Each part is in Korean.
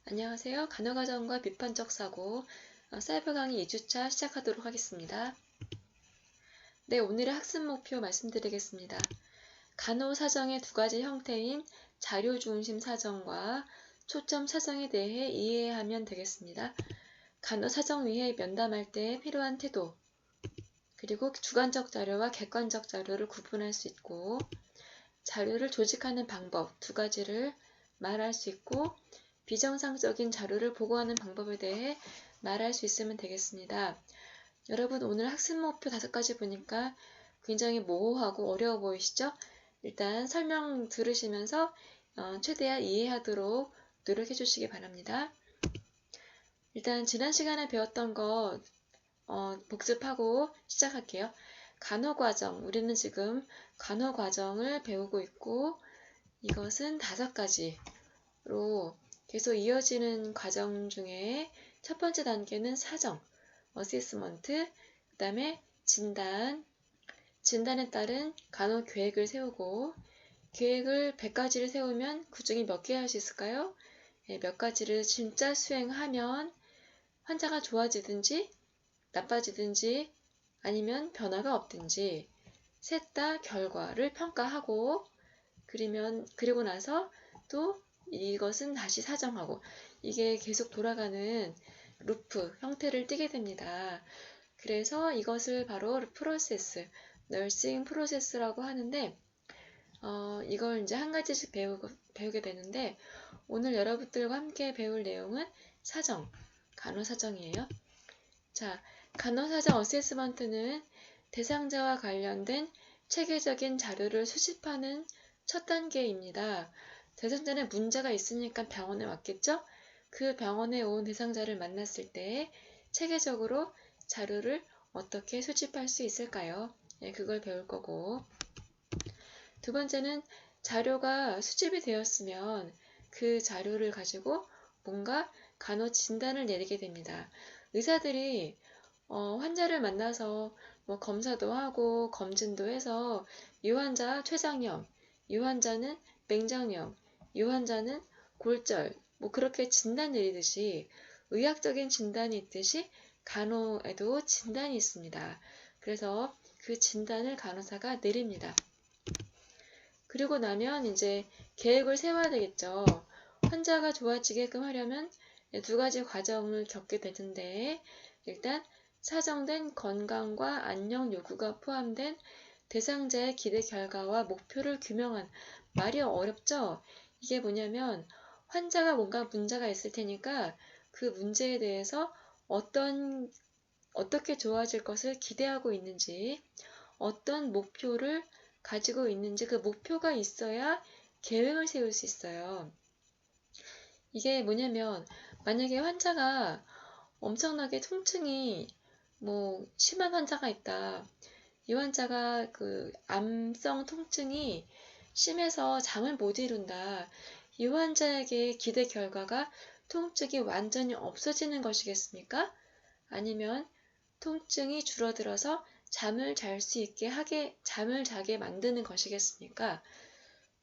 안녕하세요. 간호과정과 비판적 사고 사이버 강의 2주차 시작하도록 하겠습니다. 네, 오늘의 학습 목표 말씀드리겠습니다. 간호사정의 두 가지 형태인 자료 중심 사정과 초점 사정에 대해 이해하면 되겠습니다. 간호사정 위에 면담할 때 필요한 태도, 그리고 주관적 자료와 객관적 자료를 구분할 수 있고, 자료를 조직하는 방법 두 가지를 말할 수 있고, 비정상적인 자료를 보고하는 방법에 대해 말할 수 있으면 되겠습니다. 여러분, 오늘 학습 목표 5가지 보니까 굉장히 모호하고 어려워 보이시죠? 일단 설명 들으시면서 최대한 이해하도록 노력해 주시기 바랍니다. 일단 지난 시간에 배웠던 거 복습하고 시작할게요. 간호과정, 우리는 지금 간호과정을 배우고 있고, 이것은 5가지로 계속 이어지는 과정 중에 첫 번째 단계는 사정, 어세스먼트, 그 다음에 진단에 따른 간호 계획을 세우고, 계획을 100가지를 세우면 그 중에 몇 개 할 수 있을까요? 몇 가지를 진짜 수행하면 환자가 좋아지든지 나빠지든지 아니면 변화가 없든지 셋 다 결과를 평가하고, 그리고 나서 또 이것은 다시 사정하고, 이게 계속 돌아가는 루프 형태를 띠게 됩니다. 그래서 이것을 바로 프로세스, 널싱 프로세스라고 하는데, 이걸 이제 한 가지씩 배우게 되는데, 오늘 여러분들과 함께 배울 내용은 사정, 간호사정이에요. 자, 간호사정 어세스먼트는 대상자와 관련된 체계적인 자료를 수집하는 첫 단계입니다. 대상자는 문제가 있으니까 병원에 왔겠죠? 그 병원에 온 대상자를 만났을 때 체계적으로 자료를 어떻게 수집할 수 있을까요? 그걸 배울 거고, 두 번째는 자료가 수집이 되었으면 그 자료를 가지고 뭔가 간호 진단을 내리게 됩니다. 의사들이 환자를 만나서 검사도 하고 검진도 해서 이 환자 췌장염, 이 환자는 맹장염, 이 환자는 골절, 그렇게 진단 내리듯이 의학적인 진단이 있듯이 간호에도 진단이 있습니다. 그래서 그 진단을 간호사가 내립니다. 그리고 나면 이제 계획을 세워야 되겠죠. 환자가 좋아지게끔 하려면 2가지 과정을 겪게 되는데, 일단 사정된 건강과 안녕 요구가 포함된 대상자의 기대 결과와 목표를 규명한, 말이 어렵죠? 이게 뭐냐면 환자가 뭔가 문제가 있을 테니까 그 문제에 대해서 어떻게 좋아질 것을 기대하고 있는지, 어떤 목표를 가지고 있는지, 그 목표가 있어야 계획을 세울 수 있어요. 이게 뭐냐면 만약에 환자가 엄청나게 통증이 심한 환자가 있다. 이 환자가 그 암성 통증이 심해서 잠을 못 이룬다. 이 환자에게 기대 결과가 통증이 완전히 없어지는 것이겠습니까? 아니면 통증이 줄어들어서 잠을 자게 만드는 것이겠습니까?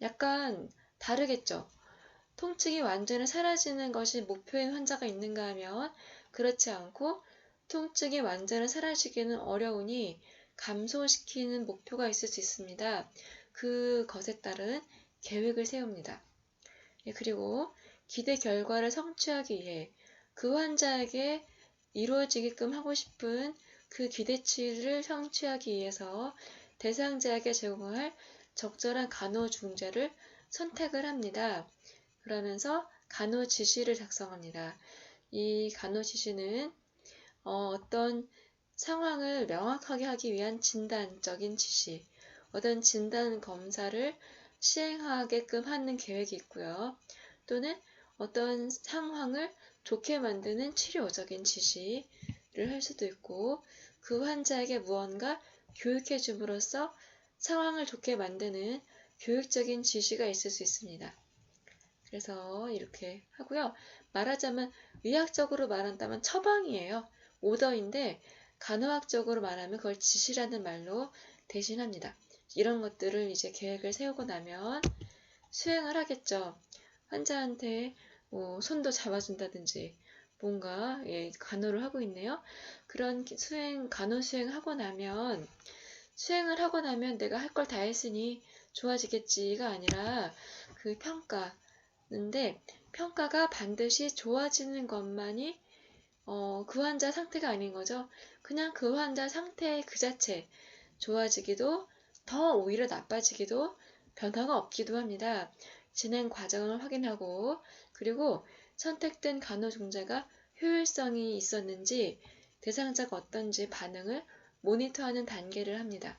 약간 다르겠죠. 통증이 완전히 사라지는 것이 목표인 환자가 있는가 하면 그렇지 않고, 통증이 완전히 사라지기는 어려우니 감소시키는 목표가 있을 수 있습니다. 그것에 따른 계획을 세웁니다. 그리고 기대 결과를 성취하기 위해 그 환자에게 이루어지게끔 하고 싶은 그 기대치를 성취하기 위해서 대상자에게 제공할 적절한 간호 중재를 선택을 합니다. 그러면서 간호 지시를 작성합니다. 이 간호 지시는 어떤 상황을 명확하게 하기 위한 진단적인 지시, 어떤 진단 검사를 시행하게끔 하는 계획이 있고요. 또는 어떤 상황을 좋게 만드는 치료적인 지시를 할 수도 있고, 그 환자에게 무언가 교육해 줌으로써 상황을 좋게 만드는 교육적인 지시가 있을 수 있습니다. 그래서 이렇게 하고요. 말하자면 의학적으로 말한다면 처방이에요. 오더인데 간호학적으로 말하면 그걸 지시라는 말로 대신합니다. 이런 것들을 이제 계획을 세우고 나면 수행을 하겠죠. 환자한테 손도 잡아준다든지 뭔가 간호를 하고 있네요. 그런 간호 수행을 하고 나면 내가 할 걸 다 했으니 좋아지겠지가 아니라 그 평가인데, 평가가 반드시 좋아지는 것만이 그 환자 상태가 아닌 거죠. 그냥 그 환자 상태 그 자체 좋아지기도, 더 오히려 나빠지기도, 변화가 없기도 합니다. 진행 과정을 확인하고, 그리고 선택된 간호 종자가 효율성이 있었는지, 대상자가 어떤지 반응을 모니터하는 단계를 합니다.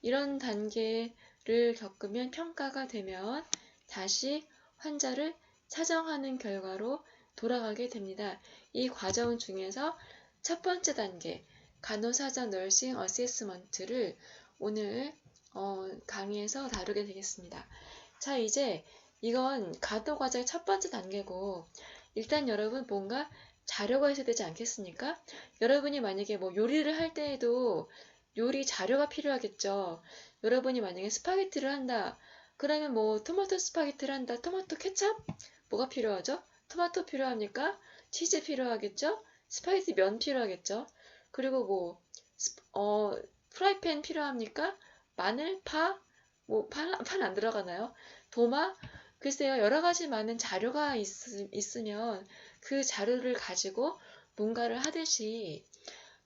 이런 단계를 겪으면, 평가가 되면 다시 환자를 사정하는 결과로 돌아가게 됩니다. 이 과정 중에서 첫 번째 단계, 간호사정 너싱 어세스먼트를 오늘 강의에서 다루게 되겠습니다. 자, 이제 이건 간호 과정의 첫 번째 단계고, 일단 여러분 뭔가 자료가 있어야 되지 않겠습니까? 여러분이 만약에 요리를 할 때에도 요리 자료가 필요하겠죠. 여러분이 만약에 스파게티를 한다. 그러면 토마토 스파게티를 한다. 토마토 케첩? 뭐가 필요하죠? 토마토 필요합니까? 치즈 필요하겠죠? 스파게티 면 필요하겠죠? 그리고 프라이팬 필요합니까? 마늘, 파? 파 안 들어가나요? 도마? 글쎄요, 여러 가지 많은 자료가 있으면 그 자료를 가지고 뭔가를 하듯이,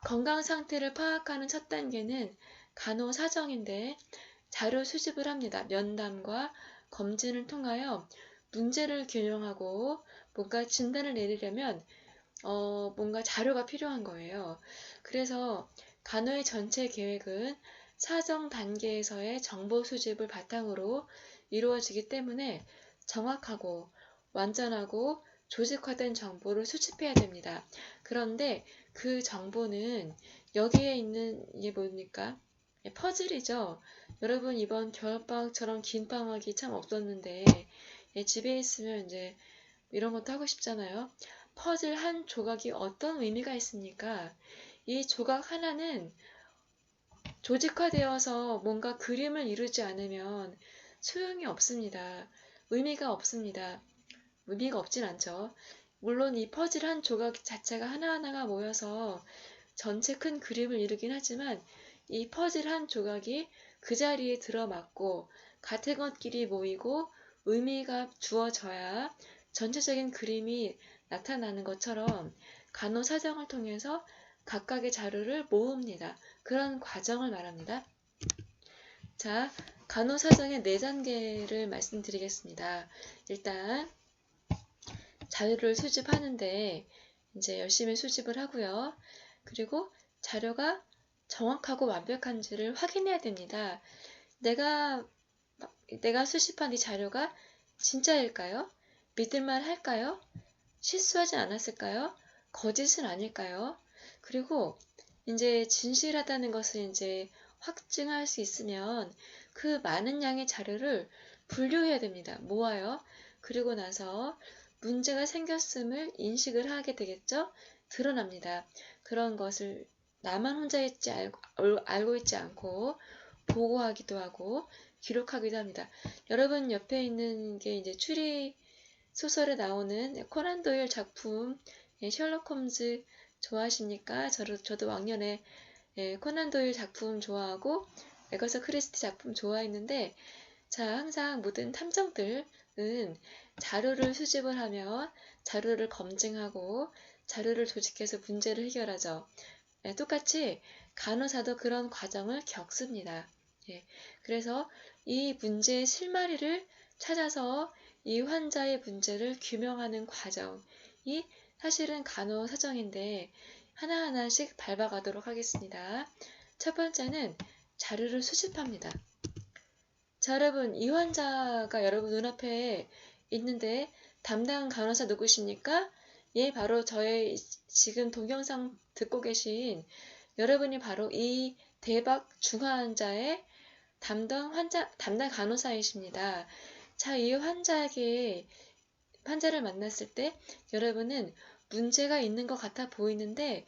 건강 상태를 파악하는 첫 단계는 간호 사정인데, 자료 수집을 합니다. 면담과 검진을 통하여 문제를 규명하고 뭔가 진단을 내리려면 뭔가 자료가 필요한 거예요. 그래서 간호의 전체 계획은 사정 단계에서의 정보 수집을 바탕으로 이루어지기 때문에 정확하고 완전하고 조직화된 정보를 수집해야 됩니다. 그런데 그 정보는 여기에 있는 이게 뭡니까? 퍼즐이죠. 여러분 이번 겨울방학처럼 긴 방학이 참 없었는데 집에 있으면 이제 이런 것도 하고 싶잖아요. 퍼즐 한 조각이 어떤 의미가 있습니까? 이 조각 하나는 조직화되어서 뭔가 그림을 이루지 않으면 소용이 없습니다. 의미가 없습니다. 의미가 없진 않죠. 물론 이 퍼즐 한 조각 자체가 하나하나가 모여서 전체 큰 그림을 이루긴 하지만, 이 퍼즐 한 조각이 그 자리에 들어맞고 같은 것끼리 모이고 의미가 주어져야 전체적인 그림이 나타나는 것처럼 간호사정을 통해서 각각의 자료를 모읍니다. 그런 과정을 말합니다. 자, 간호사정의 4단계를 말씀드리겠습니다. 일단 자료를 수집하는데 이제 열심히 수집을 하고요. 그리고 자료가 정확하고 완벽한지를 확인해야 됩니다. 내가 수집한 이 자료가 진짜일까요? 믿을만 할까요? 실수하지 않았을까요? 거짓은 아닐까요? 그리고 이제 진실하다는 것을 이제 확증할 수 있으면 그 많은 양의 자료를 분류해야 됩니다. 모아요. 그리고 나서 문제가 생겼음을 인식을 하게 되겠죠? 드러납니다. 그런 것을 나만 혼자 알고 있지 않고 보고하기도 하고 기록하기도 합니다. 여러분 옆에 있는 게 이제 추리 소설에 나오는 코난 도일 작품, 셜록 홈즈 좋아하십니까? 저도 왕년에 코난 도일 작품 좋아하고 에거서 크리스티 작품 좋아했는데, 자, 항상 모든 탐정들은 자료를 수집을 하면 자료를 검증하고 자료를 조직해서 문제를 해결하죠. 똑같이 간호사도 그런 과정을 겪습니다. 그래서 이 문제의 실마리를 찾아서 이 환자의 문제를 규명하는 과정이 사실은 간호사정인데, 하나하나씩 밟아가도록 하겠습니다. 첫 번째는 자료를 수집합니다. 자, 여러분, 이 환자가 여러분 눈앞에 있는데 담당 간호사 누구십니까? 바로 저의 지금 동영상 듣고 계신 여러분이 바로 이 대박 중환자의 담당 간호사이십니다. 자, 이 환자를 만났을 때 여러분은 문제가 있는 것 같아 보이는데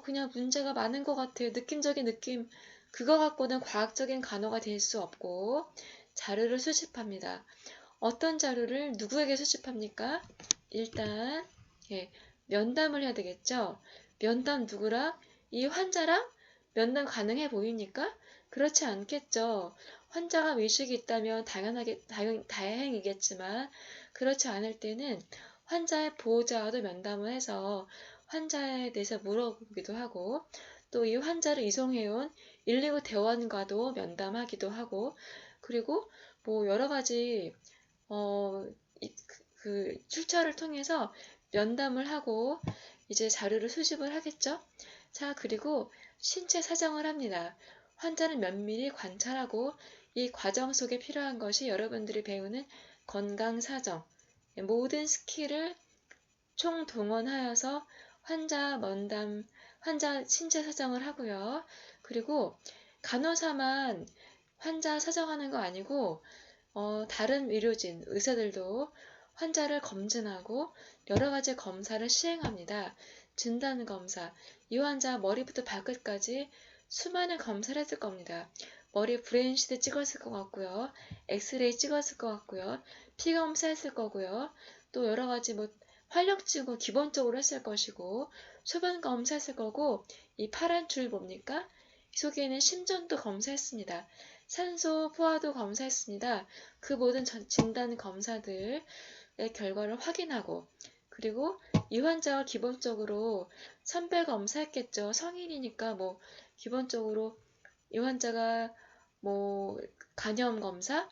그냥 문제가 많은 것 같아요. 느낌적인 느낌, 그거 갖고는 과학적인 간호가 될 수 없고 자료를 수집합니다. 어떤 자료를 누구에게 수집합니까? 일단 면담을 해야 되겠죠. 면담 누구랑? 이 환자랑 면담 가능해 보입니까? 그렇지 않겠죠. 환자가 의식이 있다면 다행이겠지만 그렇지 않을 때는 환자의 보호자와도 면담을 해서 환자에 대해서 물어보기도 하고 또 이 환자를 이송해온 119 대원과도 면담하기도 하고 그리고 뭐 여러 가지 출처를 통해서 면담을 하고 이제 자료를 수집을 하겠죠. 자, 그리고 신체 사정을 합니다. 환자를 면밀히 관찰하고 이 과정 속에 필요한 것이 여러분들이 배우는 건강 사정, 모든 스킬을 총동원하여서 환자 신체 사정을 하고요. 그리고 간호사만 환자 사정하는 거 아니고 다른 의료진, 의사들도 환자를 검진하고 여러 가지 검사를 시행합니다. 진단 검사, 이 환자 머리부터 발끝까지 수많은 검사를 했을 겁니다. 머리에 브레인시드 찍었을 것 같고요. 엑스레이 찍었을 것 같고요. 피 검사했을 거고요. 또 여러 가지 활력증후 기본적으로 했을 것이고 소변 검사했을 거고 이 파란 줄 뭡니까? 이 속에 있는 심전도 검사했습니다. 산소 포화도 검사했습니다. 그 모든 진단 검사들의 결과를 확인하고 그리고 이 환자가 기본적으로 선별 검사했겠죠. 성인이니까 기본적으로 이 환자가 간염 검사,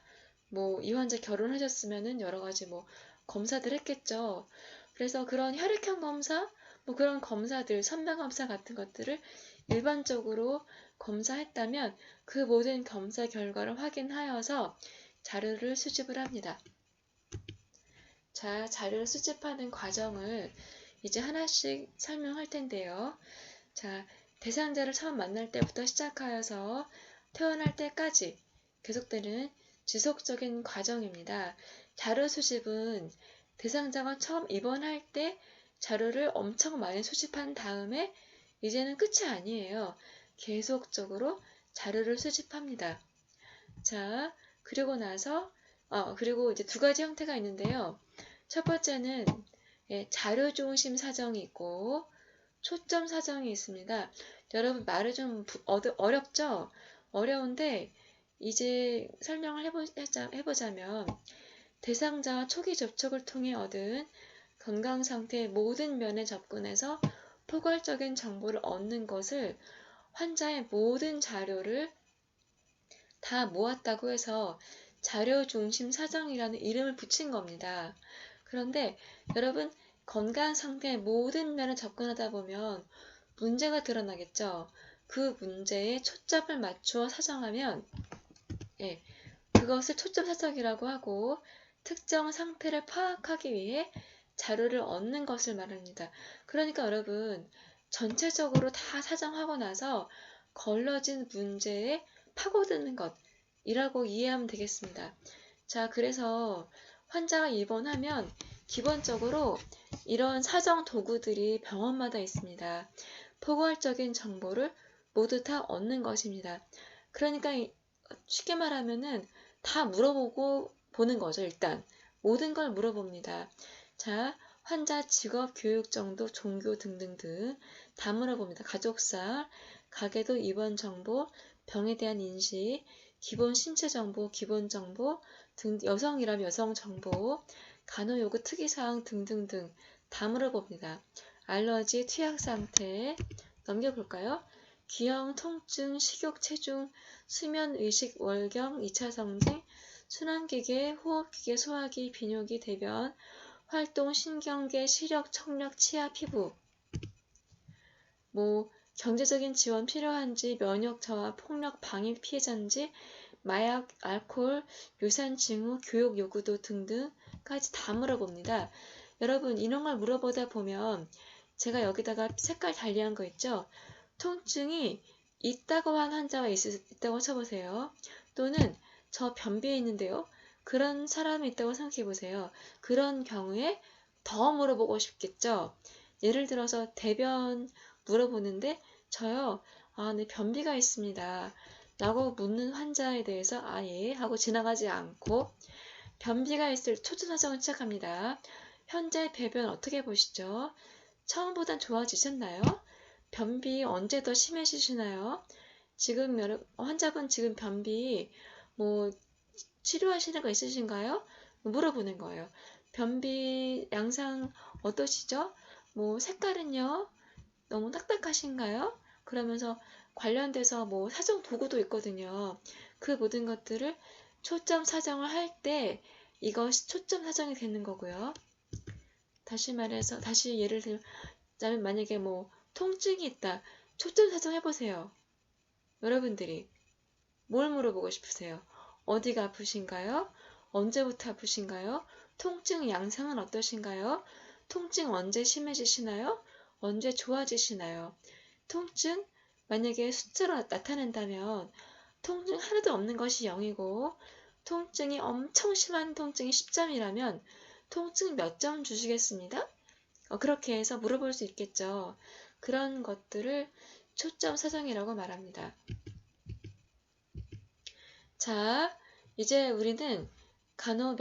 이 환자 결혼하셨으면은 여러 가지 검사들 했겠죠. 그래서 그런 혈액형 검사, 그런 검사들, 선별 검사 같은 것들을 일반적으로 검사했다면 그 모든 검사 결과를 확인하여서 자료를 수집을 합니다. 자, 자료를 수집하는 과정을 이제 하나씩 설명할 텐데요. 자, 대상자를 처음 만날 때부터 시작하여서 퇴원할 때까지 계속되는 지속적인 과정입니다. 자료 수집은 대상자가 처음 입원할 때 자료를 엄청 많이 수집한 다음에 이제는 끝이 아니에요. 계속적으로 자료를 수집합니다. 자, 그리고 나서 그리고 이제 두 가지 형태가 있는데요. 첫 번째는 자료 중심 사정이 있고 초점 사정이 있습니다. 여러분 말을 좀 어렵죠? 어려운데 이제 설명을 해보자면 대상자와 초기 접촉을 통해 얻은 건강 상태의 모든 면에 접근해서 포괄적인 정보를 얻는 것을 환자의 모든 자료를 다 모았다고 해서 자료 중심 사정이라는 이름을 붙인 겁니다. 그런데 여러분 건강 상태의 모든 면을 접근하다 보면 문제가 드러나겠죠. 그 문제에 초점을 맞추어 사정하면 그것을 초점 사정이라고 하고 특정 상태를 파악하기 위해 자료를 얻는 것을 말합니다. 그러니까 여러분 전체적으로 다 사정하고 나서 걸러진 문제에 파고드는 것이라고 이해하면 되겠습니다. 자, 그래서 환자가 입원하면 기본적으로 이런 사정 도구들이 병원마다 있습니다. 포괄적인 정보를 모두 다 얻는 것입니다. 그러니까 쉽게 말하면은 다 물어보고 보는 거죠. 일단 모든 걸 물어봅니다. 자, 환자 직업, 교육 정도, 종교 등등등 다 물어봅니다. 가족사, 가계도 입원 정보, 병에 대한 인식, 기본 신체 정보, 기본 정보, 여성이라면 여성 정보, 간호요구 특이사항 등등등 다 물어봅니다. 알러지, 투약 상태 넘겨볼까요? 기형, 통증, 식욕, 체중, 수면, 의식, 월경, 2차 성징, 순환기계, 호흡기계, 소화기, 비뇨기, 대변, 활동, 신경계, 시력, 청력, 치아, 피부 경제적인 지원 필요한지, 면역 저하, 폭력, 방위 피해자인지, 마약, 알코올, 유산 징후, 교육 요구도 등등까지 다 물어봅니다. 여러분 이런 걸 물어보다 보면 제가 여기다가 색깔 달리한 거 있죠? 통증이 있다고 한 환자가 있다고 쳐보세요. 또는 저 변비에 있는데요. 그런 사람이 있다고 생각해 보세요. 그런 경우에 더 물어보고 싶겠죠? 예를 들어서 대변 물어보는데 저요, 네, 변비가 있습니다. 라고 묻는 환자에 대해서 예 하고 지나가지 않고 변비가 있을 초점 사정을 시작합니다. 현재 배변 어떻게 보시죠? 처음보단 좋아지셨나요? 변비 언제 더 심해지시나요? 지금 환자분 지금 변비 뭐 치료하시는 거 있으신가요? 물어보는 거예요. 변비 양상 어떠시죠? 뭐 색깔은요? 너무 딱딱하신가요? 그러면서 관련돼서 뭐 사정 도구도 있거든요. 그 모든 것들을 초점 사정을 할 때 이것이 초점 사정이 되는 거고요. 다시 예를 들자면 만약에 뭐 통증이 있다. 초점 사정 해보세요. 여러분들이 뭘 물어보고 싶으세요? 어디가 아프신가요? 언제부터 아프신가요? 통증 양상은 어떠신가요? 통증 언제 심해지시나요? 언제 좋아지시나요? 통증 만약에 숫자로 나타낸다면 통증 하나도 없는 것이 0이고 통증이 엄청 심한 통증이 10점이라면 통증 몇 점 주시겠습니다? 그렇게 해서 물어볼 수 있겠죠. 그런 것들을 초점 사정이라고 말합니다. 자, 이제 우리는 간호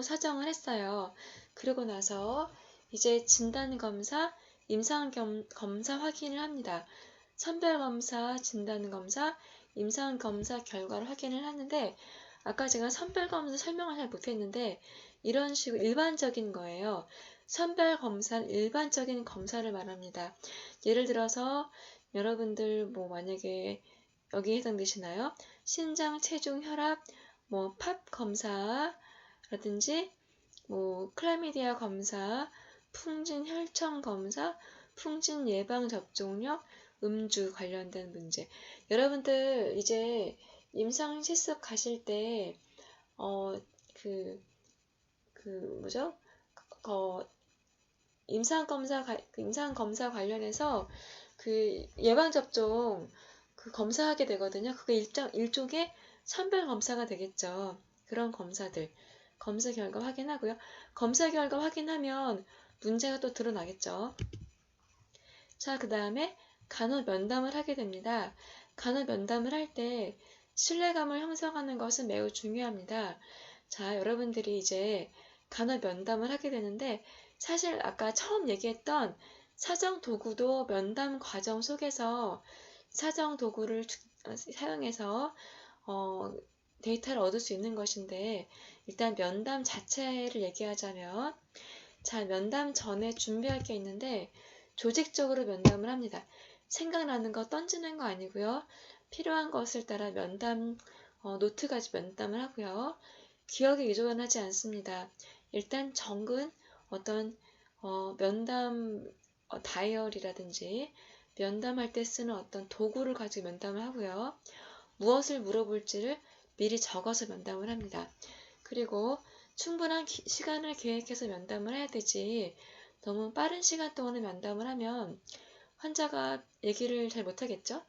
사정을 했어요. 그러고 나서 이제 진단검사, 임상검사 확인을 합니다. 선별검사, 진단검사, 임상검사 결과를 확인을 하는데 아까 제가 선별검사 설명을 잘 못했는데 이런 식으로 일반적인 거예요. 선별검사는 일반적인 검사를 말합니다. 예를 들어서 여러분들 뭐 만약에 여기에 해당되시나요? 신장, 체중, 혈압, 뭐 팝 검사라든지 뭐 클라미디아 검사, 풍진 혈청 검사, 풍진 예방 접종력, 음주 관련된 문제. 여러분들 이제 임상 실습 가실 때 뭐죠? 임상 검사 관련해서 그 예방 접종 검사하게 되거든요. 그게 일종의 선별 검사가 되겠죠. 그런 검사들. 검사 결과 확인하고요. 검사 결과 확인하면 문제가 또 드러나겠죠. 자, 그 다음에 간호 면담을 하게 됩니다. 간호 면담을 할 때 신뢰감을 형성하는 것은 매우 중요합니다. 자, 여러분들이 이제 간호 면담을 하게 되는데 사실 아까 처음 얘기했던 사정 도구도 면담 과정 속에서 사정 도구를 사용해서 데이터를 얻을 수 있는 것인데 일단 면담 자체를 얘기하자면 자, 면담 전에 준비할 게 있는데 조직적으로 면담을 합니다. 생각나는 거 던지는 거 아니고요. 필요한 것을 따라 면담 노트까지 면담을 하고요. 기억에 의존하지 않습니다. 일단 정근 어떤 면담 다이어리라든지 면담할 때 쓰는 어떤 도구를 가지고 면담을 하고요. 무엇을 물어볼지를 미리 적어서 면담을 합니다. 그리고 충분한 시간을 계획해서 면담을 해야 되지 너무 빠른 시간 동안에 면담을 하면 환자가 얘기를 잘 못하겠죠?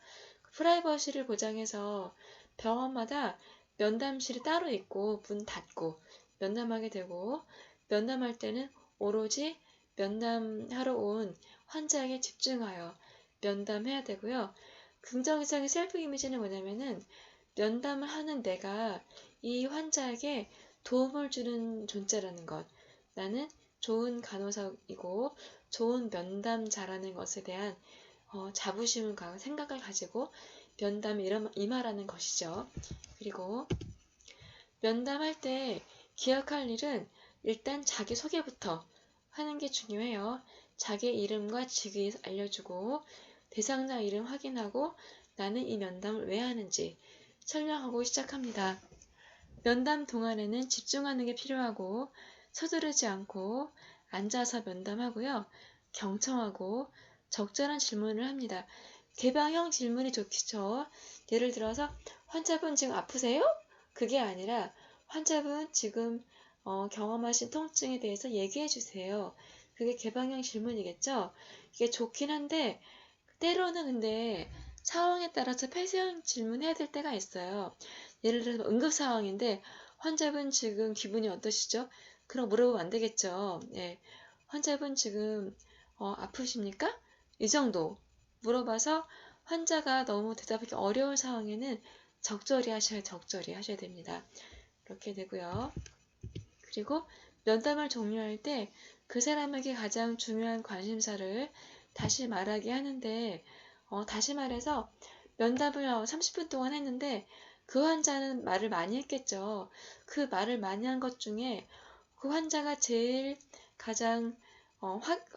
프라이버시를 보장해서 병원마다 면담실이 따로 있고 문 닫고 면담하게 되고 면담할 때는 오로지 면담하러 온 환자에게 집중하여 면담해야 되고요. 긍정적인 셀프 이미지는 뭐냐면은 면담을 하는 내가 이 환자에게 도움을 주는 존재라는 것. 나는 좋은 간호사이고 좋은 면담자라는 것에 대한 자부심과 생각을 가지고 면담에 임하라는 것이죠. 그리고 면담할 때 기억할 일은 일단 자기소개부터 하는 게 중요해요. 자기 이름과 직위 알려주고 대상자 이름 확인하고 나는 이 면담을 왜 하는지 설명하고 시작합니다. 면담 동안에는 집중하는 게 필요하고 서두르지 않고 앉아서 면담하고요. 경청하고 적절한 질문을 합니다. 개방형 질문이 좋겠죠. 예를 들어서 환자분 지금 아프세요? 그게 아니라 환자분 지금 경험하신 통증에 대해서 얘기해 주세요. 그게 개방형 질문이겠죠. 이게 좋긴 한데 때로는 근데 상황에 따라서 폐쇄형 질문해야 될 때가 있어요. 예를 들어서 응급 상황인데 환자분 지금 기분이 어떠시죠? 그럼 물어보면 안 되겠죠. 네. 환자분 지금 아프십니까? 이 정도 물어봐서 환자가 너무 대답하기 어려운 상황에는 적절히 하셔야 됩니다. 이렇게 되고요. 그리고 면담을 종료할 때 그 사람에게 가장 중요한 관심사를 다시 말하게 하는데, 다시 말해서 면담을 30분 동안 했는데 그 환자는 말을 많이 했겠죠. 그 말을 많이 한 것 중에 그 환자가 제일 가장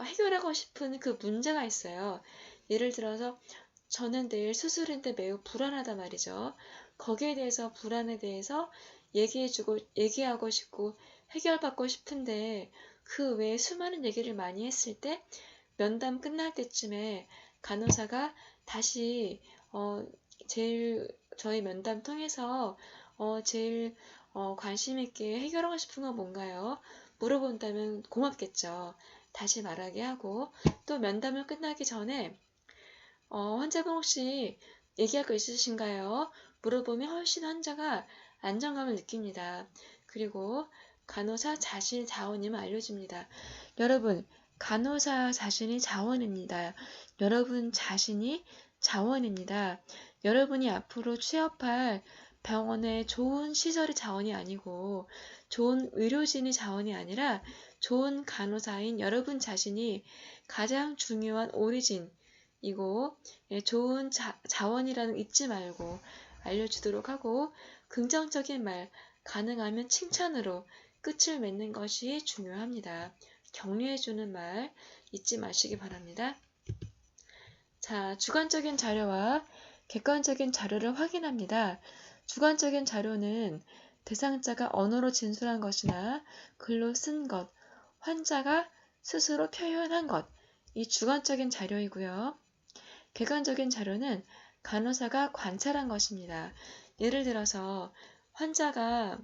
해결하고 싶은 그 문제가 있어요. 예를 들어서 저는 내일 수술인데 매우 불안하다 말이죠. 거기에 대해서 불안에 대해서 얘기하고 싶고 해결받고 싶은데 그 외에 수많은 얘기를 많이 했을 때 면담 끝날 때쯤에 간호사가 다시 제일 저희 면담 통해서 제일 관심 있게 해결하고 싶은 건 뭔가요? 물어본다면 고맙겠죠. 다시 말하게 하고 또 면담을 끝나기 전에 환자분 혹시 얘기할 거 있으신가요? 물어보면 훨씬 환자가 안정감을 느낍니다. 그리고 간호사 자신의 자원임을 알려줍니다. 여러분, 간호사 자신이 자원입니다. 여러분 자신이 자원입니다. 여러분이 앞으로 취업할 병원의 좋은 시설이 자원이 아니고 좋은 의료진이 자원이 아니라 좋은 간호사인 여러분 자신이 가장 중요한 오리진이고 좋은 자원이라는 거 잊지 말고 알려주도록 하고 긍정적인 말, 가능하면 칭찬으로 끝을 맺는 것이 중요합니다. 격려해주는 말 잊지 마시기 바랍니다. 자, 주관적인 자료와 객관적인 자료를 확인합니다. 주관적인 자료는 대상자가 언어로 진술한 것이나 글로 쓴 것, 환자가 스스로 표현한 것, 이 주관적인 자료이고요. 객관적인 자료는 간호사가 관찰한 것입니다. 예를 들어서 환자가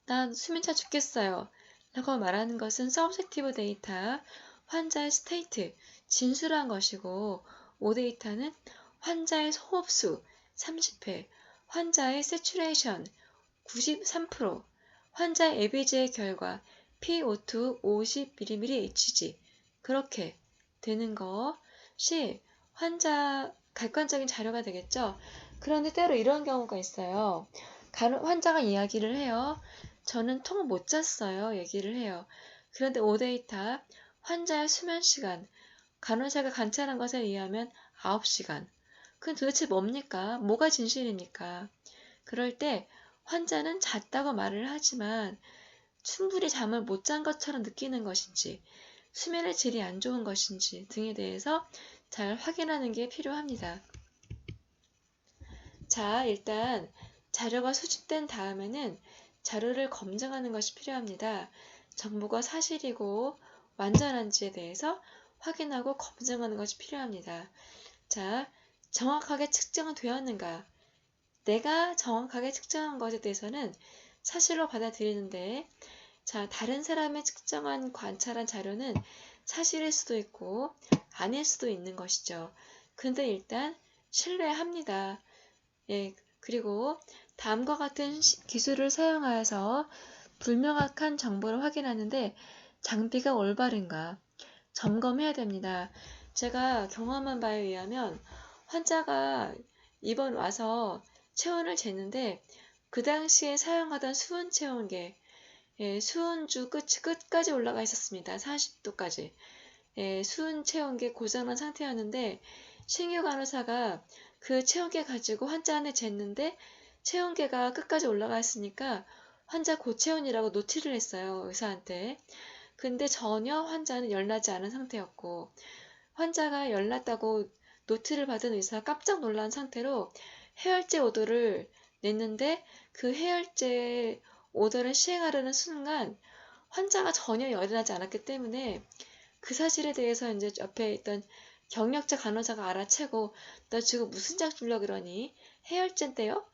난 수면차 죽겠어요 라고 말하는 것은 서브젝티브 데이터, 환자의 스테이트, 진술한 것이고 오데이터는 환자의 호흡수 30회, 환자의 세츄레이션 93%, 환자의 에비제 결과 PO2 50mmHg 그렇게 되는 것이 환자 객관적인 자료가 되겠죠. 그런데 때로 이런 경우가 있어요. 환자가 이야기를 해요. 저는 통 못 잤어요. 얘기를 해요. 그런데 오데이터 환자의 수면 시간 간호사가 관찰한 것에 의하면 9시간. 그건 도대체 뭡니까? 뭐가 진실입니까? 그럴 때 환자는 잤다고 말을 하지만 충분히 잠을 못 잔 것처럼 느끼는 것인지 수면의 질이 안 좋은 것인지 등에 대해서 잘 확인하는 게 필요합니다. 자, 일단 자료가 수집된 다음에는 자료를 검증하는 것이 필요합니다. 정보가 사실이고 완전한지에 대해서 확인하고 검증하는 것이 필요합니다. 자, 정확하게 측정은 되었는가? 내가 정확하게 측정한 것에 대해서는 사실로 받아들이는데, 자, 다른 사람의 측정한 관찰한 자료는 사실일 수도 있고 아닐 수도 있는 것이죠. 근데 일단 신뢰합니다. 예, 그리고 다음과 같은 기술을 사용하여서 불명확한 정보를 확인하는데 장비가 올바른가 점검해야 됩니다. 제가 경험한 바에 의하면 환자가 입원 와서 체온을 쟀는데 그 당시에 사용하던 수은 체온계 수은주 끝까지 올라가 있었습니다. 40도까지. 수은 체온계 고장난 상태였는데 신규 간호사가 그 체온계 가지고 환자한테 쟀는데 체온계가 끝까지 올라가 있으니까 환자 고체온이라고 노티를 했어요. 의사한테. 근데 전혀 환자는 열나지 않은 상태였고 환자가 열났다고 노트를 받은 의사가 깜짝 놀란 상태로 해열제 오더를 냈는데 그 해열제 오더를 시행하려는 순간 환자가 전혀 열이 나지 않았기 때문에 그 사실에 대해서 이제 옆에 있던 경력자 간호사가 알아채고 너 지금 무슨 약 주려고 그러니? 해열제인데요?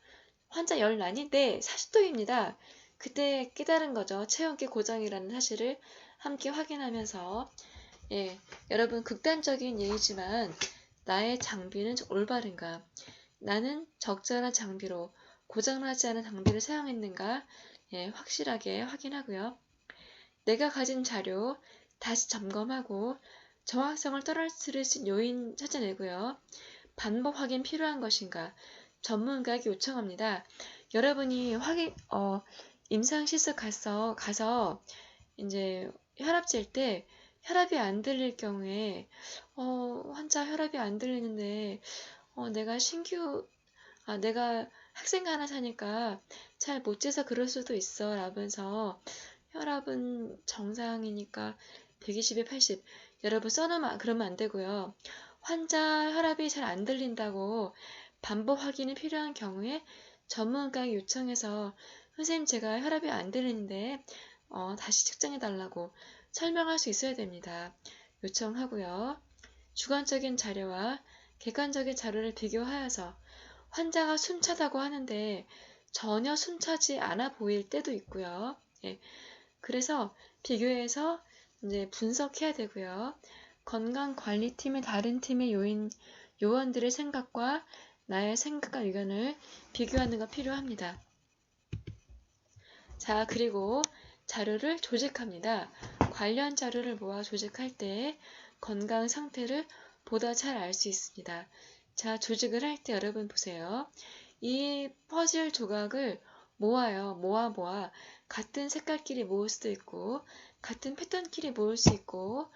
환자 열 나니? 네, 40도입니다. 그때 깨달은 거죠. 체온계 고정이라는 사실을 함께 확인하면서 여러분 극단적인 예이지만 나의 장비는 올바른가? 나는 적절한 장비로 고장나지 않은 장비를 사용했는가? 확실하게 확인하고요. 내가 가진 자료 다시 점검하고 정확성을 떨어뜨릴 수 있는 요인 찾아내고요. 반복 확인 필요한 것인가? 전문가에게 요청합니다. 여러분이 임상실습 가서 이제 혈압 잴 때 혈압이 안 들릴 경우에 환자 혈압이 안 들리는데 내가 학생 하나 사니까 잘 못 재서 그럴 수도 있어 라면서 혈압은 정상이니까 120에 80 여러분 써놓으면 그러면 안 되고요. 환자 혈압이 잘 안 들린다고 반복 확인이 필요한 경우에 전문가에게 요청해서 선생님 제가 혈압이 안 들리는데 다시 측정해 달라고 설명할 수 있어야 됩니다. 요청하고요. 주관적인 자료와 객관적인 자료를 비교하여서 환자가 숨차다고 하는데 전혀 숨차지 않아 보일 때도 있고요. 예, 그래서 비교해서 이제 분석해야 되고요. 건강관리팀의 다른 팀의 요원들의 생각과 나의 생각과 의견을 비교하는 거 필요합니다. 자, 그리고 자료를 조직합니다. 관련 자료를 모아 조직할 때 건강 상태를 보다 잘 알 수 있습니다. 자, 조직을 할 때 여러분 보세요. 이 퍼즐 조각을 모아요. 모아. 같은 색깔끼리 모을 수도 있고, 같은 패턴끼리 모을 수 있고,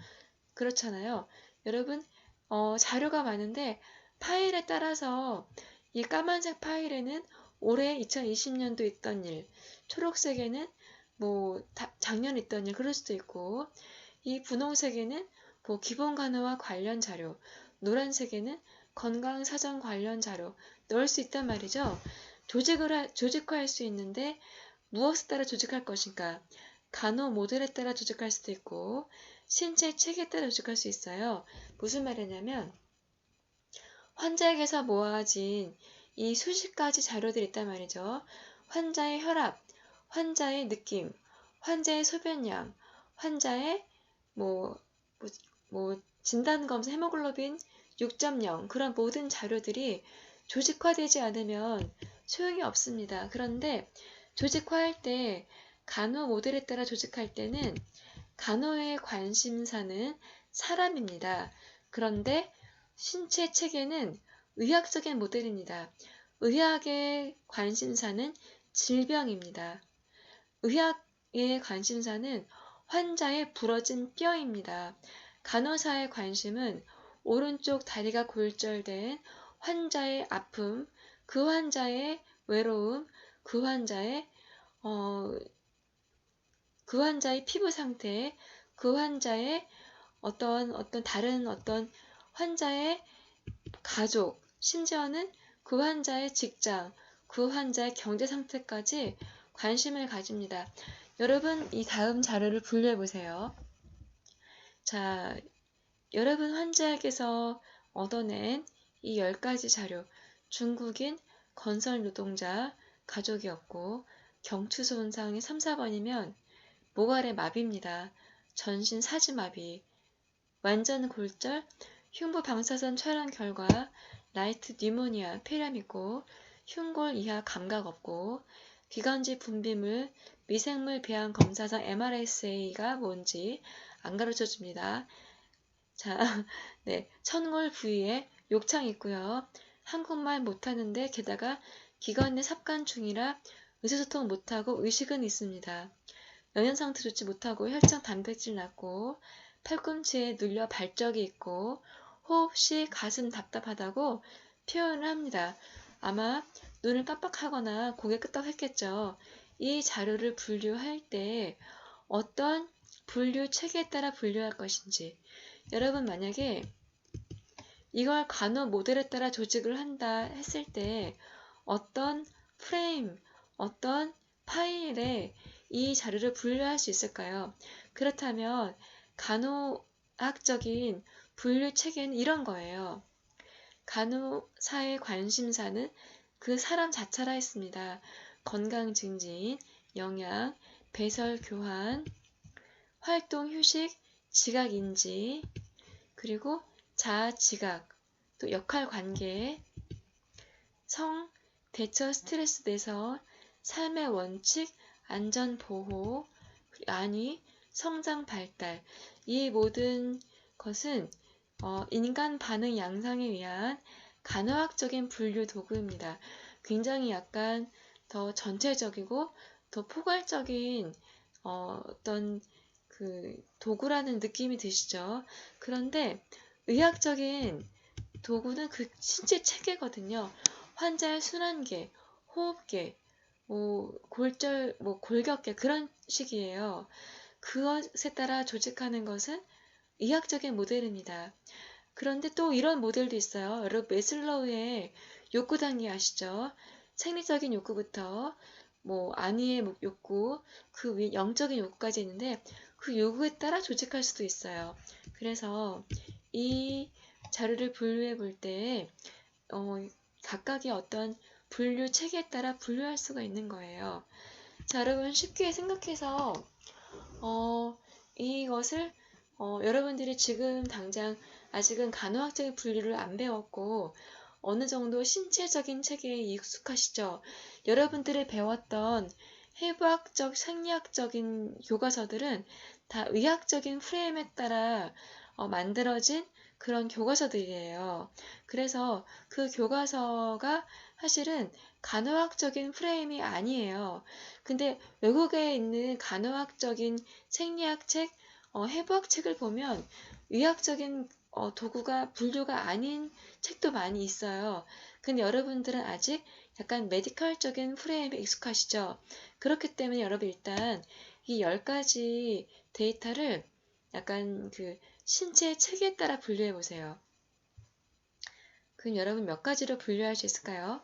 그렇잖아요. 여러분, 자료가 많은데, 파일에 따라서 이 까만색 파일에는 올해 2020년도 있던 일, 초록색에는 작년 있던 일, 그럴 수도 있고, 이 분홍색에는 기본 간호와 관련 자료, 노란색에는 건강 사전 관련 자료 넣을 수 있단 말이죠. 조직화할 수 있는데 무엇에 따라 조직할 것인가? 간호 모델에 따라 조직할 수도 있고 신체 체계에 따라 조직할 수 있어요. 무슨 말이냐면 환자에게서 모아진 이 수십 가지 자료들이 있단 말이죠. 환자의 혈압, 환자의 느낌, 환자의 소변량, 환자의 진단검사 헤모글로빈 6.0 그런 모든 자료들이 조직화되지 않으면 소용이 없습니다. 그런데 조직화할 때 간호 모델에 따라 조직할 때는 간호의 관심사는 사람입니다. 그런데 신체 체계는 의학적인 모델입니다. 의학의 관심사는 질병입니다. 의학의 관심사는 환자의 부러진 뼈입니다. 간호사의 관심은 오른쪽 다리가 골절된 환자의 아픔, 그 환자의 외로움, 그 환자의 피부 상태, 그 환자의 다른 환자의 가족, 심지어는 그 환자의 직장, 그 환자의 경제 상태까지 관심을 가집니다. 여러분, 이 다음 자료를 분류해 보세요. 자, 여러분 환자에게서 얻어낸 이 10가지 자료, 중국인 건설 노동자 가족이었고 경추 손상이 3, 4번이면 모발의 마비입니다. 전신 사지마비, 완전 골절, 흉부 방사선 촬영 결과 라이트 뉴모니아 폐렴 있고 흉골 이하 감각 없고 기관지 분비물 미생물 배양 검사상 MRSA가 뭔지 안 가르쳐 줍니다. 자, 네, 천골 부위에 욕창 있고요. 한국말 못하는데 게다가 기관 내 삽관 중이라 의사소통 못하고 의식은 있습니다. 영양 상태 좋지 못하고 혈장 단백질 낮고 팔꿈치에 눌려 발적이 있고 호흡 시 가슴 답답하다고 표현을 합니다. 아마 눈을 깜빡하거나 고개 끄덕했겠죠. 이 자료를 분류할 때 어떤 분류 체계에 따라 분류할 것인지 여러분 만약에 이걸 간호 모델에 따라 조직을 한다 했을 때 어떤 프레임, 어떤 파일에 이 자료를 분류할 수 있을까요? 그렇다면 간호학적인 분류 체계는 이런 거예요. 간호사의 관심사는 그 사람 자체라 했습니다. 건강 증진, 영양, 배설 교환, 활동 휴식, 지각 인지, 그리고 자아 지각, 또 역할 관계, 성, 대처 스트레스 내서, 삶의 원칙, 안전 보호, 안위, 성장 발달. 이 모든 것은 인간 반응 양상에 의한 간호학적인 분류 도구입니다. 굉장히 약간 더 전체적이고 더 포괄적인 어떤 그 도구라는 느낌이 드시죠? 그런데 의학적인 도구는 그 신체 체계거든요. 환자의 순환계, 호흡계, 골격계 그런 식이에요. 그것에 따라 조직하는 것은 의학적인 모델입니다. 그런데 또 이런 모델도 있어요. 여러분 메슬로우의 욕구 단계 아시죠? 생리적인 욕구부터 안위의 욕구, 그 위에 영적인 욕구까지 있는데 그 요구에 따라 조직할 수도 있어요. 그래서 이 자료를 분류해 볼 때 각각의 어떤 분류 체계에 따라 분류할 수가 있는 거예요. 자, 여러분 쉽게 생각해서 이것을 여러분들이 지금 당장 아직은 간호학적인 분류를 안 배웠고 어느 정도 신체적인 체계에 익숙하시죠? 여러분들이 배웠던 해부학적, 생리학적인 교과서들은 다 의학적인 프레임에 따라 만들어진 그런 교과서들이에요. 그래서 그 교과서가 사실은 간호학적인 프레임이 아니에요. 근데 외국에 있는 간호학적인 생리학 책, 해부학 책을 보면 의학적인 도구가 분류가 아닌 책도 많이 있어요. 근데 여러분들은 아직 약간 메디컬적인 프레임에 익숙하시죠? 그렇기 때문에 여러분 일단 이 10가지 데이터를 약간 그 신체 체계에 따라 분류해 보세요. 그럼 여러분 몇 가지로 분류할 수 있을까요?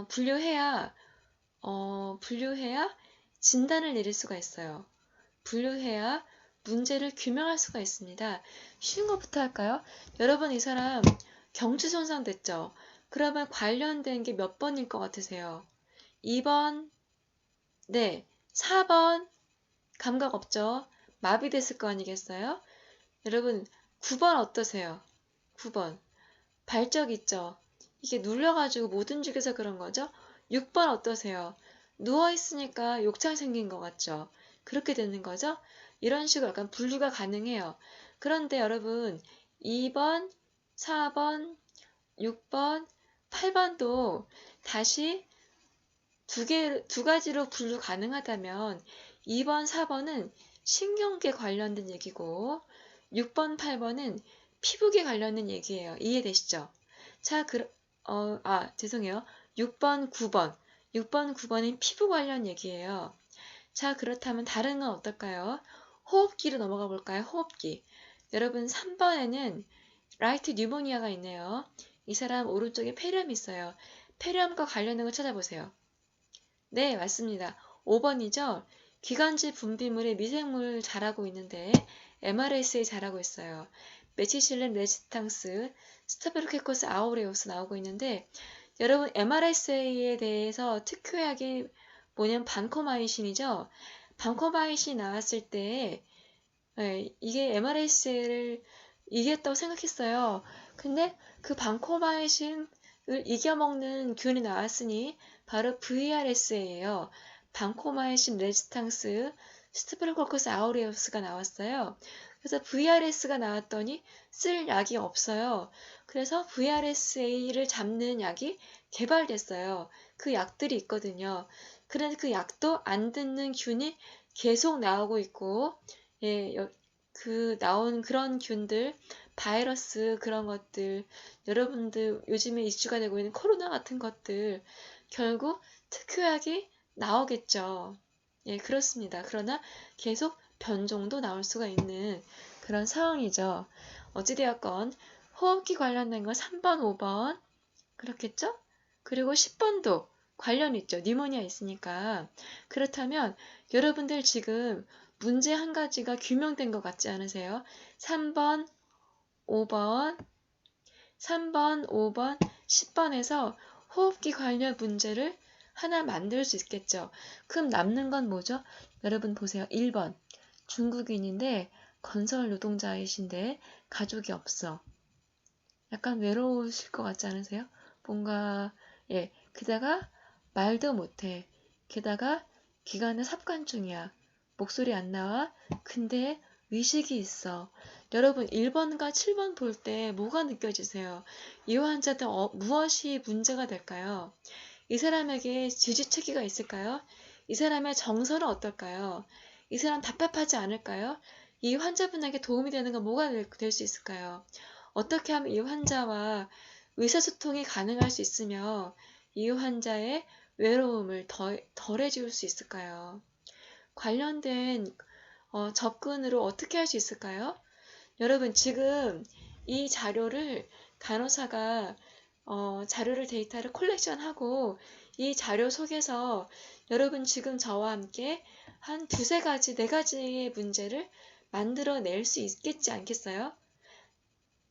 분류해야 진단을 내릴 수가 있어요. 분류해야 문제를 규명할 수가 있습니다. 쉬운 것부터 할까요? 여러분 이 사람 경추 손상 됐죠? 그러면 관련된 게 몇 번일 것 같으세요? 2번, 네, 4번, 감각 없죠? 마비됐을 거 아니겠어요? 여러분 9번 어떠세요? 9번, 발적 있죠? 이게 눌려가지고 못 움직여서 그런 거죠? 6번 어떠세요? 누워있으니까 욕창 생긴 것 같죠? 그렇게 되는 거죠? 이런 식으로 약간 분류가 가능해요. 그런데 여러분 2번, 4번, 6번, 8번도 다시 두 가지로 분류 가능하다면 2번, 4번은 신경계 관련된 얘기고 6번, 8번은 피부계 관련된 얘기예요. 이해되시죠? 자, 죄송해요. 6번, 9번. 6번, 9번은 피부 관련 얘기예요. 자, 그렇다면 다른 건 어떨까요? 호흡기로 넘어가 볼까요? 호흡기. 여러분 3번에는 라이트 뉴모니아가 있네요. 이 사람 오른쪽에 폐렴이 있어요. 폐렴과 관련된 거 찾아보세요. 네, 맞습니다. 5번이죠. 기관지 분비물에 미생물 자라고 있는데 MRS에 자라고 있어요. 메치실린 레지스탕스, 스타피로코커스 아우레우스 나오고 있는데 여러분 MRSA에 대해서 특효약이 뭐냐면 반코마이신이죠. 반코마이신 나왔을 때 이게 MRSA를 이겼다고 생각했어요. 근데 그 반코마이신을 이겨먹는 균이 나왔으니 바로 VRS예요. 반코마이신 레지스탕스 스타피로코커스 아우레우스가 나왔어요. 그래서 VRS가 나왔더니 쓸 약이 없어요. 그래서 VRSA를 잡는 약이 개발됐어요. 그 약들이 있거든요. 그런데 그 약도 안 듣는 균이 계속 나오고 있고, 그 나온 그런 균들, 바이러스 그런 것들, 여러분들 요즘에 이슈가 되고 있는 코로나 같은 것들, 결국 특효약이 나오겠죠. 예, 그렇습니다. 그러나 계속 변종도 나올 수가 있는 그런 상황이죠. 어찌되었건 호흡기 관련된 건 3번, 5번 그렇겠죠? 그리고 10번도 관련 있죠. 뉴모니아 있으니까. 그렇다면 여러분들 지금 문제 한 가지가 규명된 것 같지 않으세요? 3번, 5번, 10번에서 호흡기 관련 문제를 하나 만들 수 있겠죠. 그럼 남는 건 뭐죠? 여러분 보세요. 1번. 중국인인데 건설 노동자이신데 가족이 없어. 약간 외로우실 것 같지 않으세요? 뭔가 게다가 말도 못해. 게다가 기관은 삽관중이야. 목소리 안 나와. 근데 의식이 있어. 여러분 1번과 7번 볼 때 뭐가 느껴지세요? 이 환자들 무엇이 문제가 될까요? 이 사람에게 지주체계가 있을까요? 이 사람의 정서는 어떨까요? 이 사람 답답하지 않을까요? 이 환자분에게 도움이 되는 건 뭐가 될 수 있을까요? 어떻게 하면 이 환자와 의사소통이 가능할 수 있으며 이 환자의 외로움을 덜해줄 수 있을까요? 관련된 접근으로 어떻게 할 수 있을까요? 여러분 지금 이 자료를 간호사가 자료를 데이터를 콜렉션하고 이 자료 속에서 여러분 지금 저와 함께 한 두세 가지, 네 가지의 문제를 만들어낼 수 있겠지 않겠어요?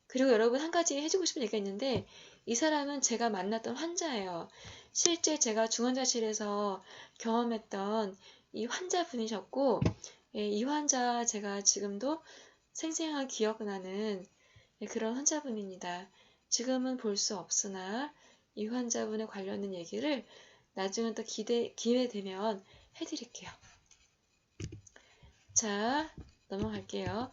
그리고 여러분 한 가지 해주고 싶은 얘기가 있는데 이 사람은 제가 만났던 환자예요. 실제 제가 중환자실에서 경험했던 이 환자분이셨고 이 환자 제가 지금도 생생하게 기억나는 그런 환자분입니다. 지금은 볼 수 없으나 이 환자분에 관련된 얘기를 나중에 또 기회 되면 해드릴게요. 자, 넘어갈게요.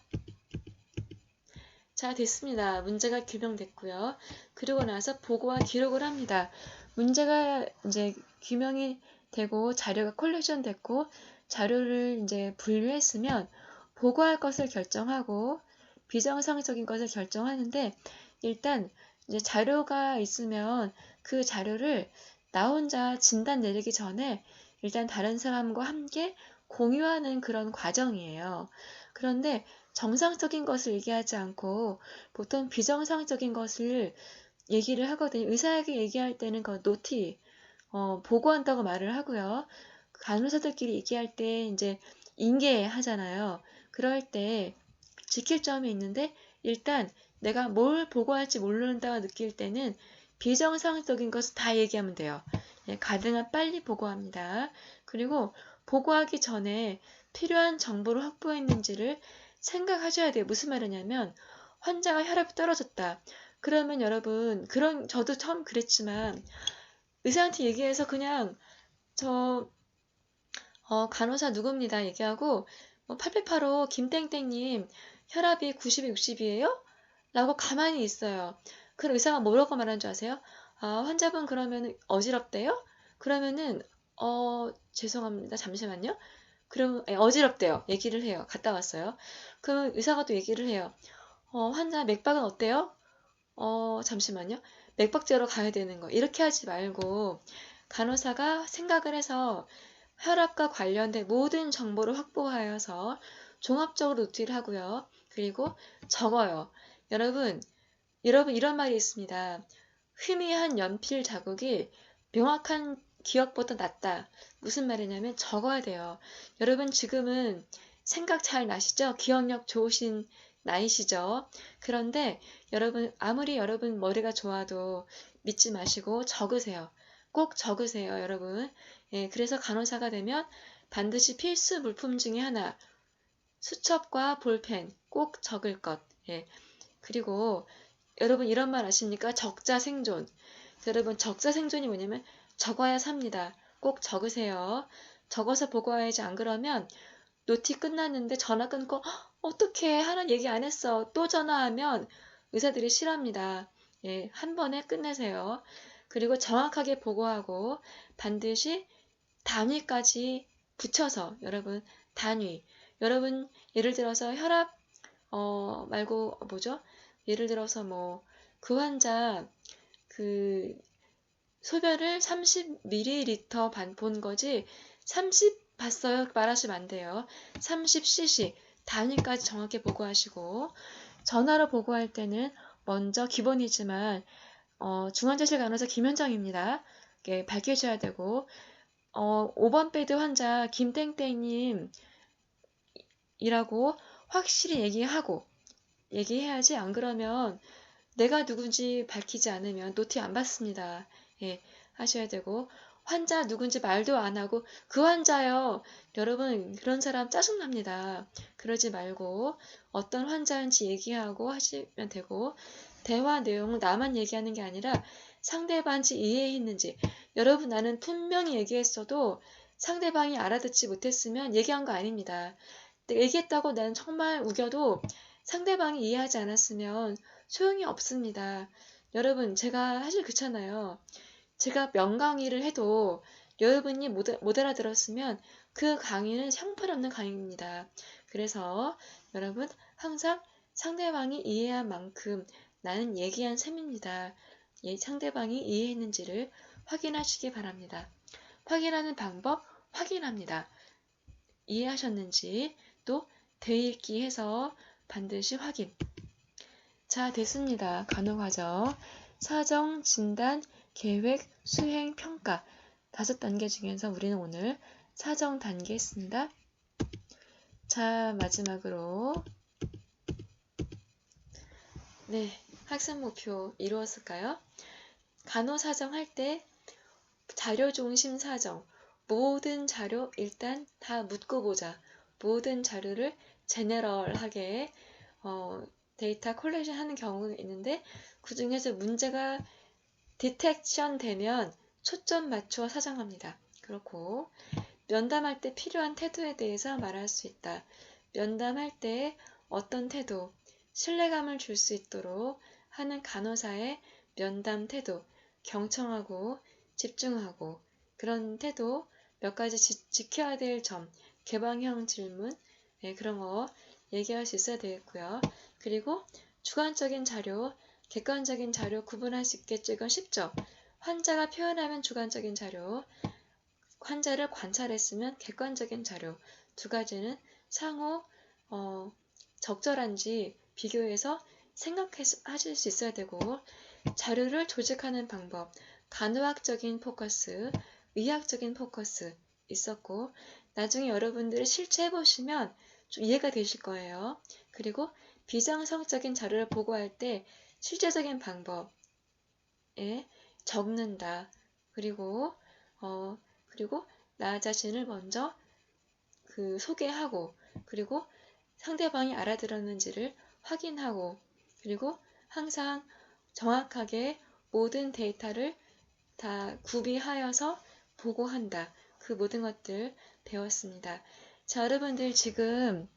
자, 됐습니다. 문제가 규명됐고요. 그리고 나서 보고와 기록을 합니다. 문제가 이제 규명이 되고 자료가 컬렉션 됐고 자료를 이제 분류했으면 보고할 것을 결정하고 비정상적인 것을 결정하는데 일단 이제 자료가 있으면 그 자료를 나 혼자 진단 내리기 전에 일단 다른 사람과 함께 공유하는 그런 과정이에요. 그런데 정상적인 것을 얘기하지 않고 보통 비정상적인 것을 얘기를 하거든요. 의사에게 얘기할 때는 그 노티, 보고한다고 말을 하고요. 간호사들끼리 얘기할 때 이제 인계하잖아요. 그럴 때 지킬 점이 있는데 일단 내가 뭘 보고할지 모른다고 느낄 때는 비정상적인 것을 다 얘기하면 돼요. 가능한 빨리 보고합니다. 그리고 보고하기 전에 필요한 정보를 확보했는지를 생각하셔야 돼요. 무슨 말이냐면 환자가 혈압이 떨어졌다. 그러면 여러분 저도 처음 그랬지만 의사한테 얘기해서 그냥 저 간호사 누굽니다 얘기하고 8885 김땡땡님 혈압이 90이 60이에요? 라고 가만히 있어요. 그럼 의사가 뭐라고 말하는 줄 아세요? 아, 환자분 그러면 어지럽대요? 그러면은 죄송합니다. 잠시만요. 그럼 어지럽대요. 얘기를 해요. 갔다 왔어요. 그럼 의사가 또 얘기를 해요. 환자 맥박은 어때요? 잠시만요. 맥박 재러 가야 되는 거. 이렇게 하지 말고 간호사가 생각을 해서 혈압과 관련된 모든 정보를 확보하여서 종합적으로 노트를 하고요. 그리고 적어요. 여러분 이런 말이 있습니다. 희미한 연필 자국이 명확한 기억보다 낫다. 무슨 말이냐면 적어야 돼요. 여러분 지금은 생각 잘 나시죠? 기억력 좋으신 나이시죠? 그런데 여러분 아무리 여러분 머리가 좋아도 믿지 마시고 적으세요. 꼭 적으세요, 여러분. 그래서 간호사가 되면 반드시 필수 물품 중에 하나 수첩과 볼펜 꼭 적을 것. 그리고 여러분 이런 말 아십니까? 적자생존. 여러분 적자생존이 뭐냐면 적어야 삽니다. 꼭 적으세요. 적어서 보고해야지 안 그러면 노티 끝났는데 전화 끊고 어떻게 하는 얘기 안 했어. 또 전화하면 의사들이 싫어합니다. 한 번에 끝내세요. 그리고 정확하게 보고하고 반드시 단위까지 붙여서 여러분 단위. 여러분 예를 들어서 혈압 말고 뭐죠? 예를 들어서 그 환자 그 소변을 30ml 본 거지 30 봤어요 말하시면 안 돼요. 30cc 단위까지 정확히 보고하시고 전화로 보고할 때는 먼저 기본이지만 중환자실 간호사 김현정입니다. 밝히셔야 되고 5번 베드 환자 김땡땡님 이라고 확실히 얘기해야지 안 그러면 내가 누군지 밝히지 않으면 노티 안 받습니다. 하셔야 되고 환자 누군지 말도 안 하고 그 환자요. 여러분 그런 사람 짜증납니다. 그러지 말고 어떤 환자인지 얘기하고 하시면 되고 대화 내용은 나만 얘기하는 게 아니라 상대방이 이해했는지 여러분 나는 분명히 얘기했어도 상대방이 알아듣지 못했으면 얘기한 거 아닙니다. 얘기했다고 나는 정말 우겨도 상대방이 이해하지 않았으면 소용이 없습니다. 여러분 제가 사실 그렇잖아요. 제가 명강의를 해도 여러분이 못 알아들었으면 그 강의는 형편없는 강의입니다. 그래서 여러분 항상 상대방이 이해한 만큼 나는 얘기한 셈입니다. 상대방이 이해했는지를 확인하시기 바랍니다. 확인하는 방법 확인합니다. 이해하셨는지 또 되읽기 해서 반드시 확인. 자, 됐습니다. 간호과정, 사정, 진단, 계획, 수행, 평가 5단계 중에서 우리는 오늘 사정 단계 했습니다. 자, 마지막으로 네, 학습 목표 이루었을까요? 간호사정 할 때 자료 중심 사정, 모든 자료 일단 다 묻고 보자. 모든 자료를 제너럴하게 데이터 콜렉션 하는 경우가 있는데 그 중에서 문제가 디텍션 되면 초점 맞추어 사정합니다. 그렇고 면담할 때 필요한 태도에 대해서 말할 수 있다. 면담할 때 어떤 태도, 신뢰감을 줄 수 있도록 하는 간호사의 면담 태도, 경청하고 집중하고 그런 태도 몇 가지 지켜야 될 점, 개방형 질문 그런 거 얘기할 수 있어야 되겠고요. 그리고 주관적인 자료, 객관적인 자료 구분할 수 있겠죠. 이건 쉽죠. 환자가 표현하면 주관적인 자료, 환자를 관찰했으면 객관적인 자료 두 가지는 상호 적절한지 비교해서 생각하실 수 있어야 되고 자료를 조직하는 방법, 간호학적인 포커스, 의학적인 포커스 있었고 나중에 여러분들이 실제해보시면 좀 이해가 되실 거예요. 그리고 비정성적인 자료를 보고할 때 실제적인 방법에 적는다. 그리고 나 자신을 먼저 소개하고 그리고 상대방이 알아들었는지를 확인하고 그리고 항상 정확하게 모든 데이터를 다 구비하여서 보고한다. 그 모든 것들 배웠습니다. 자, 여러분들 지금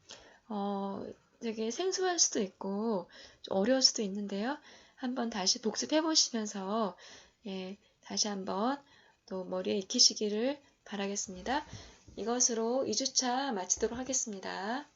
되게 생소할 수도 있고 좀 어려울 수도 있는데요. 한번 다시 복습해 보시면서 다시 한번 또 머리에 익히시기를 바라겠습니다. 이것으로 2주차 마치도록 하겠습니다.